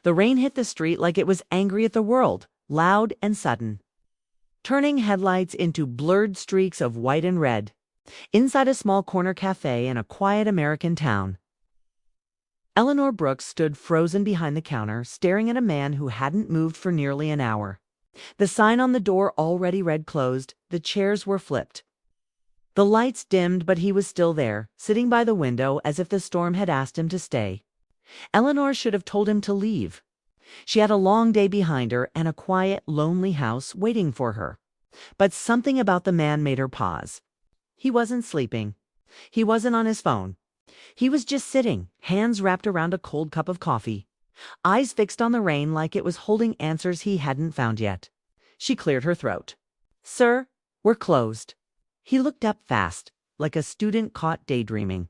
The rain hit the street like it was angry at the world, loud and sudden, turning headlights into blurred streaks of white and red. Inside a small corner cafe in a quiet American town, Eleanor Brooks stood frozen behind the counter, staring at a man who hadn't moved for nearly an hour. The sign on the door already read closed. The chairs were flipped. The lights dimmed, but he was still there, sitting by the window as if the storm had asked him to stay. Eleanor should have told him to leave. She had a long day behind her and a quiet, lonely house waiting for her. But something about the man made her pause. He wasn't sleeping. He wasn't on his phone. He was just sitting, hands wrapped around a cold cup of coffee, eyes fixed on the rain like it was holding answers he hadn't found yet. She cleared her throat. "Sir, we're closed." He looked up fast, like a student caught daydreaming.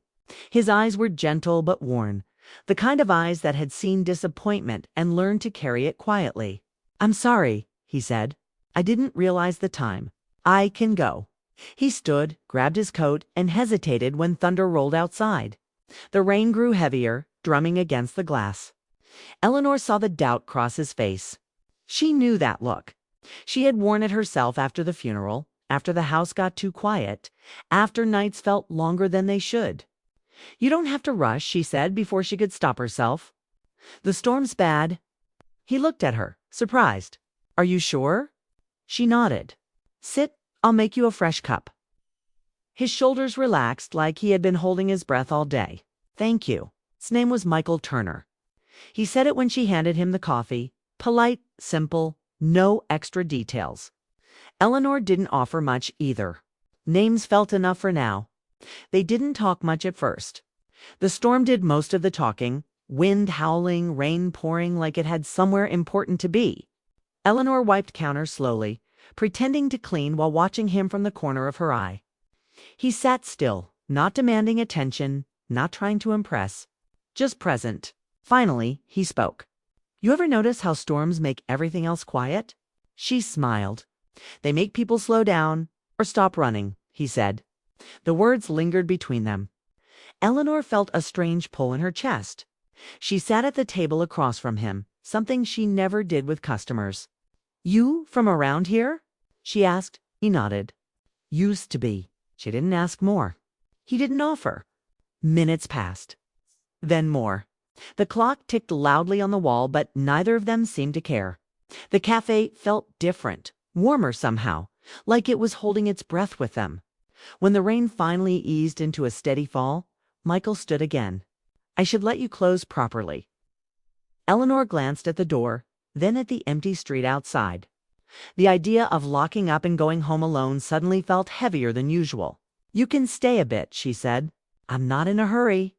His eyes were gentle but worn, the kind of eyes that had seen disappointment and learned to carry it quietly. "I'm sorry," he said. "I didn't realize the time. I can go." He stood, grabbed his coat, and hesitated when thunder rolled outside. The rain grew heavier, drumming against the glass. Eleanor saw the doubt cross his face. She knew that look. She had worn it herself after the funeral, after the house got too quiet, after nights felt longer than they should. "You don't have to rush," she said before she could stop herself. "The storm's bad." He looked at her, surprised. "Are you sure?" She nodded. "Sit. I'll make you a fresh cup." His shoulders relaxed like he had been holding his breath all day. "Thank you." His name was Michael Turner. He said it when she handed him the coffee. Polite, simple, no extra details. Eleanor didn't offer much either. Names felt enough for now. They didn't talk much at first. The storm did most of the talking, wind howling, rain pouring like it had somewhere important to be. Eleanor wiped counters slowly, pretending to clean while watching him from the corner of her eye. He sat still, not demanding attention, not trying to impress, just present. Finally, he spoke. "You ever notice how storms make everything else quiet?" She smiled. "They make people slow down or stop running," he said. The words lingered between them. Eleanor felt a strange pull in her chest. She sat at the table across from him, something she never did with customers. "You from around here?" she asked. He nodded. "Used to be." She didn't ask more. He didn't offer. Minutes passed. Then more. The clock ticked loudly on the wall, but neither of them seemed to care. The cafe felt different, warmer somehow, like it was holding its breath with them. When the rain finally eased into a steady fall, Michael stood again. "I should let you close properly." Eleanor glanced at the door, then at the empty street outside. The idea of locking up and going home alone suddenly felt heavier than usual. "You can stay a bit," she said. "I'm not in a hurry."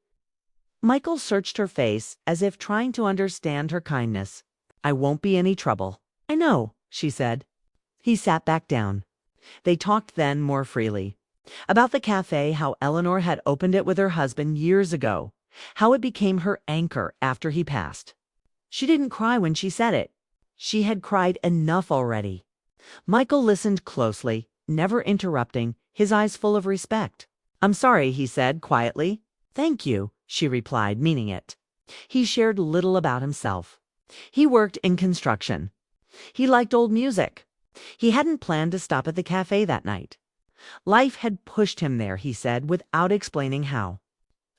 Michael searched her face as if trying to understand her kindness. "I won't be any trouble." "I know," she said. He sat back down. They talked then more freely. About the cafe, how Eleanor had opened it with her husband years ago, how it became her anchor after he passed. She didn't cry when she said it. She had cried enough already. Michael listened closely, never interrupting, his eyes full of respect. "I'm sorry," he said quietly. "Thank you," she replied, meaning it. He shared little about himself. He worked in construction. He liked old music. He hadn't planned to stop at the cafe that night. Life had pushed him there, he said, without explaining how.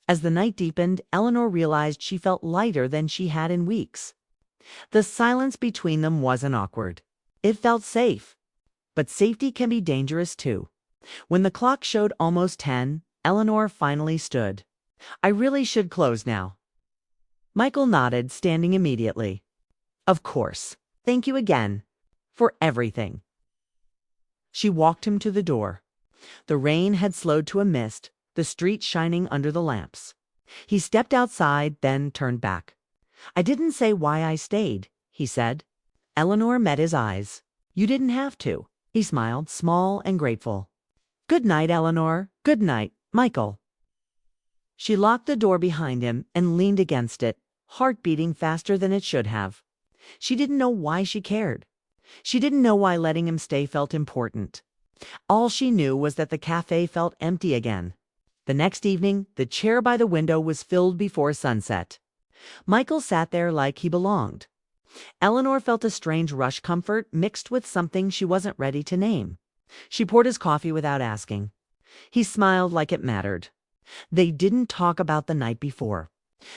As the night deepened, Eleanor realized she felt lighter than she had in weeks. The silence between them wasn't awkward. It felt safe. But safety can be dangerous too. When the clock showed almost 10, Eleanor finally stood. "I really should close now." Michael nodded, standing immediately. "Of course. Thank you again. For everything." She walked him to the door. The rain had slowed to a mist, the street shining under the lamps. He stepped outside, then turned back. "I didn't say why I stayed," he said. Eleanor met his eyes. "You didn't have to." He smiled, small and grateful. "Good night, Eleanor. Good night, Michael." She locked the door behind him and leaned against it, heart beating faster than it should have. She didn't know why she cared. She didn't know why letting him stay felt important. All she knew was that the cafe felt empty again. The next evening, the chair by the window was filled before sunset. Michael sat there like he belonged. Eleanor felt a strange rush comfort mixed with something she wasn't ready to name. She poured his coffee without asking. He smiled like it mattered. They didn't talk about the night before.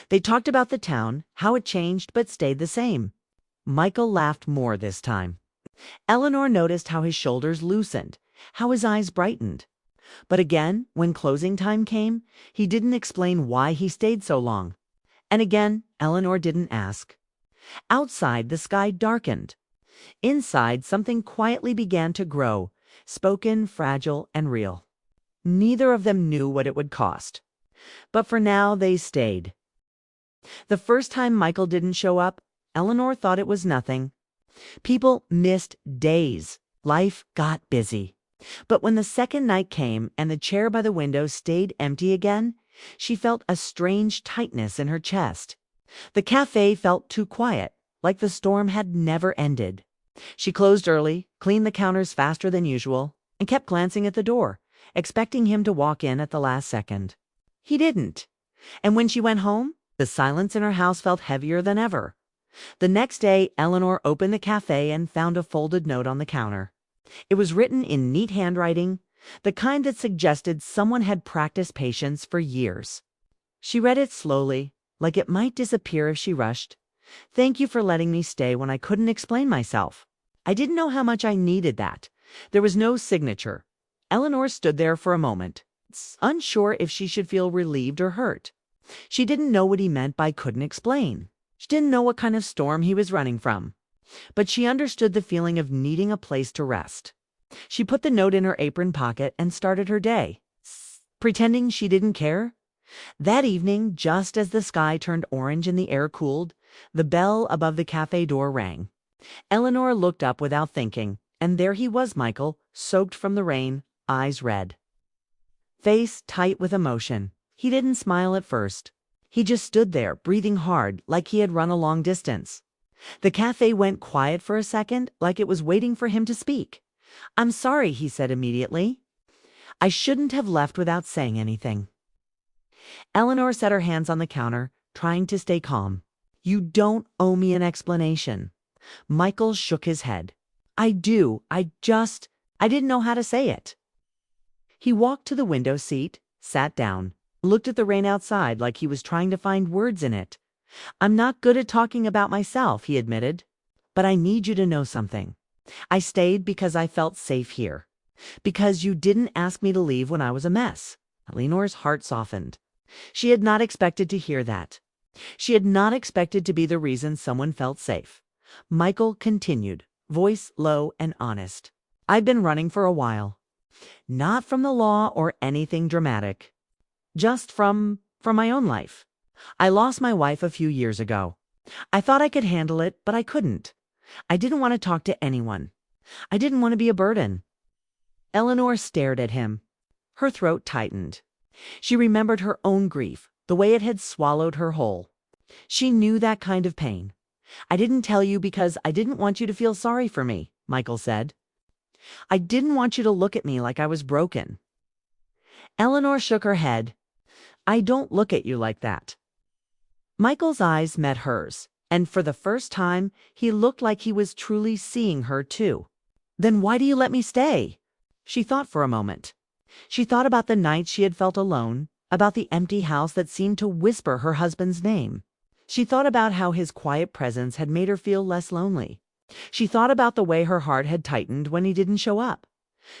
They talked about the town, how it changed but stayed the same. Michael laughed more this time. Eleanor noticed how his shoulders loosened, how his eyes brightened. But again, when closing time came, he didn't explain why he stayed so long. And again, Eleanor didn't ask. Outside, the sky darkened. Inside, something quietly began to grow, spoken, fragile, and real. Neither of them knew what it would cost. But for now, they stayed. The first time Michael didn't show up, Eleanor thought it was nothing. People missed days. Life got busy. But when the second night came and the chair by the window stayed empty again, she felt a strange tightness in her chest. The cafe felt too quiet, like the storm had never ended. She closed early, cleaned the counters faster than usual, and kept glancing at the door, expecting him to walk in at the last second. He didn't. And when she went home, the silence in her house felt heavier than ever. The next day, Eleanor opened the cafe and found a folded note on the counter. It was written in neat handwriting, the kind that suggested someone had practiced patience for years. She read it slowly, like it might disappear if she rushed. "Thank you for letting me stay when I couldn't explain myself. I didn't know how much I needed that." There was no signature. Eleanor stood there for a moment, unsure if she should feel relieved or hurt. She didn't know what he meant by couldn't explain. She didn't know what kind of storm he was running from. But she understood the feeling of needing a place to rest. She put the note in her apron pocket and started her day, pretending she didn't care. That evening, just as the sky turned orange and the air cooled, the bell above the cafe door rang. Eleanor looked up without thinking, and there he was, Michael, soaked from the rain, eyes red, face tight with emotion. He didn't smile at first. He just stood there, breathing hard, like he had run a long distance. The cafe went quiet for a second, like it was waiting for him to speak. "I'm sorry," he said immediately. "I shouldn't have left without saying anything." Eleanor set her hands on the counter, trying to stay calm. "You don't owe me an explanation." Michael shook his head. "I do. I didn't know how to say it." He walked to the window seat, sat down, looked at the rain outside like he was trying to find words in it. "I'm not good at talking about myself," he admitted. "But I need you to know something. I stayed because I felt safe here. Because you didn't ask me to leave when I was a mess." Eleanor's heart softened. She had not expected to hear that. She had not expected to be the reason someone felt safe. Michael continued, voice low and honest. "I've been running for a while. Not from the law or anything dramatic. Just from my own life. I lost my wife a few years ago. I thought I could handle it, but I couldn't. I didn't want to talk to anyone. I didn't want to be a burden." Eleanor stared at him. Her throat tightened. She remembered her own grief, the way it had swallowed her whole. She knew that kind of pain. "I didn't tell you because I didn't want you to feel sorry for me," Michael said. "I didn't want you to look at me like I was broken." Eleanor shook her head. "I don't look at you like that." Michael's eyes met hers, and for the first time, he looked like he was truly seeing her too. "Then why do you let me stay?" She thought for a moment. She thought about the nights she had felt alone, about the empty house that seemed to whisper her husband's name. She thought about how his quiet presence had made her feel less lonely. She thought about the way her heart had tightened when he didn't show up.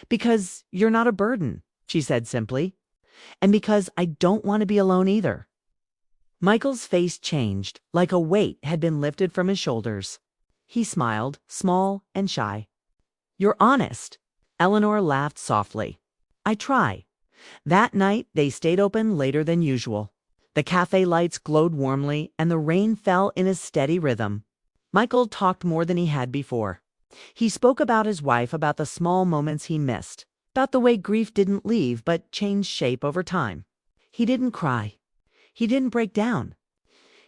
"Because you're not a burden," she said simply. "And because I don't want to be alone either." Michael's face changed, like a weight had been lifted from his shoulders. He smiled, small and shy. "You're honest." Eleanor laughed softly. "I try." That night, they stayed open later than usual. The cafe lights glowed warmly, and the rain fell in a steady rhythm. Michael talked more than he had before. He spoke about his wife, about the small moments he missed, about the way grief didn't leave but changed shape over time. He didn't cry. He didn't break down.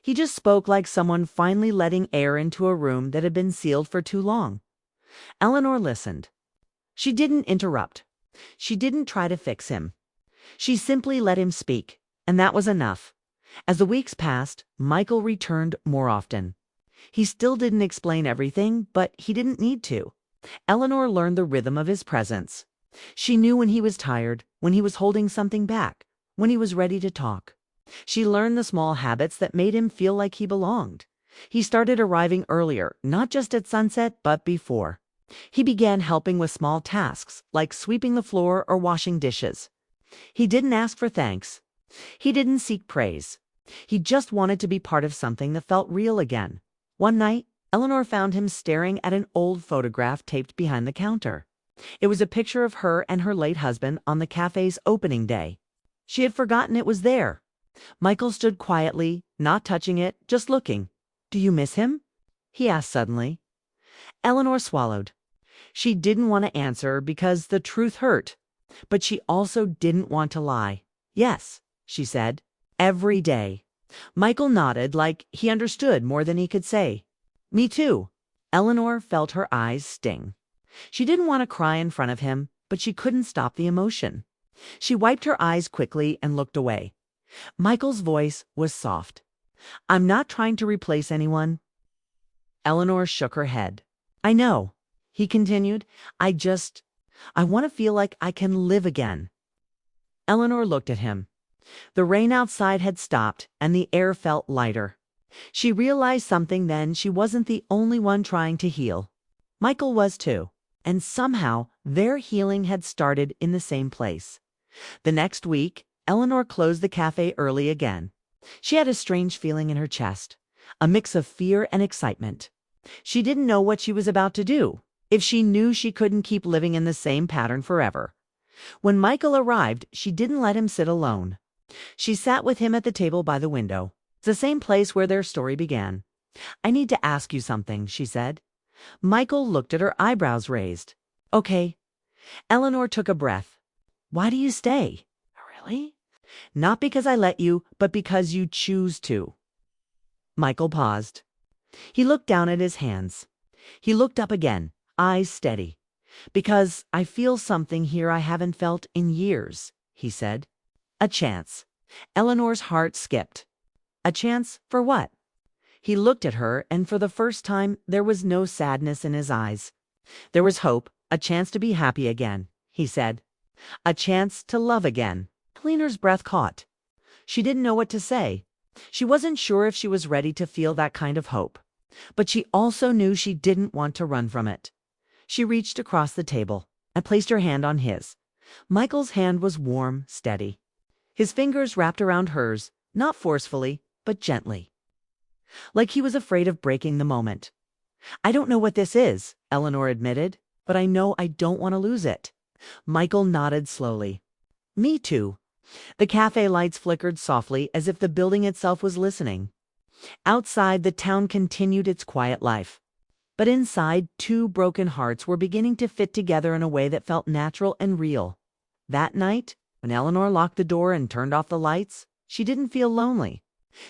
He just spoke like someone finally letting air into a room that had been sealed for too long. Eleanor listened. She didn't interrupt. She didn't try to fix him. She simply let him speak, and that was enough. As the weeks passed, Michael returned more often. He still didn't explain everything, but he didn't need to. Eleanor learned the rhythm of his presence. She knew when he was tired, when he was holding something back, when he was ready to talk. She learned the small habits that made him feel like he belonged. He started arriving earlier, not just at sunset, but before. He began helping with small tasks, like sweeping the floor or washing dishes. He didn't ask for thanks. He didn't seek praise. He just wanted to be part of something that felt real again. One night, Eleanor found him staring at an old photograph taped behind the counter. It was a picture of her and her late husband on the cafe's opening day. She had forgotten it was there. Michael stood quietly, not touching it, just looking. "Do you miss him?" he asked suddenly. Eleanor swallowed. She didn't want to answer because the truth hurt, but she also didn't want to lie. "Yes," she said, "every day." Michael nodded like he understood more than he could say. "Me too." Eleanor felt her eyes sting. She didn't want to cry in front of him, but she couldn't stop the emotion. She wiped her eyes quickly and looked away. Michael's voice was soft. "I'm not trying to replace anyone." Eleanor shook her head. "I know," he continued. I want to feel like I can live again." Eleanor looked at him. The rain outside had stopped, and the air felt lighter. She realized something then: she wasn't the only one trying to heal. Michael was too, and somehow their healing had started in the same place. The next week, Eleanor closed the cafe early again. She had a strange feeling in her chest, a mix of fear and excitement. She didn't know what she was about to do, if she knew she couldn't keep living in the same pattern forever. When Michael arrived, she didn't let him sit alone. She sat with him at the table by the window, the same place where their story began. "I need to ask you something," she said. Michael looked at her, eyebrows raised. "Okay." Eleanor took a breath. "Why do you stay?" "Really?" "Not because I let you, but because you choose to." Michael paused. He looked down at his hands. He looked up again, eyes steady. "Because I feel something here I haven't felt in years," he said. "A chance." Eleanor's heart skipped. "A chance for what?" He looked at her, and for the first time there was no sadness in his eyes. There was hope, a chance to be happy again, he said. A chance to love again. Eleanor's breath caught. She didn't know what to say. She wasn't sure if she was ready to feel that kind of hope. But she also knew she didn't want to run from it. She reached across the table and placed her hand on his. Michael's hand was warm, steady. His fingers wrapped around hers, not forcefully, but gently. Like he was afraid of breaking the moment. "I don't know what this is," Eleanor admitted, "but I know I don't want to lose it." Michael nodded slowly. "Me too." The cafe lights flickered softly as if the building itself was listening. Outside, the town continued its quiet life. But inside, two broken hearts were beginning to fit together in a way that felt natural and real. That night, when Eleanor locked the door and turned off the lights, she didn't feel lonely.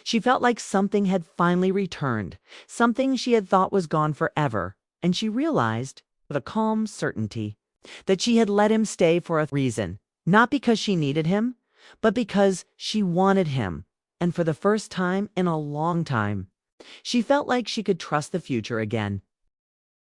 She felt like something had finally returned, something she had thought was gone forever, and she realized, with a calm certainty, that she had let him stay for a reason, not because she needed him, but because she wanted him, and for the first time in a long time, she felt like she could trust the future again.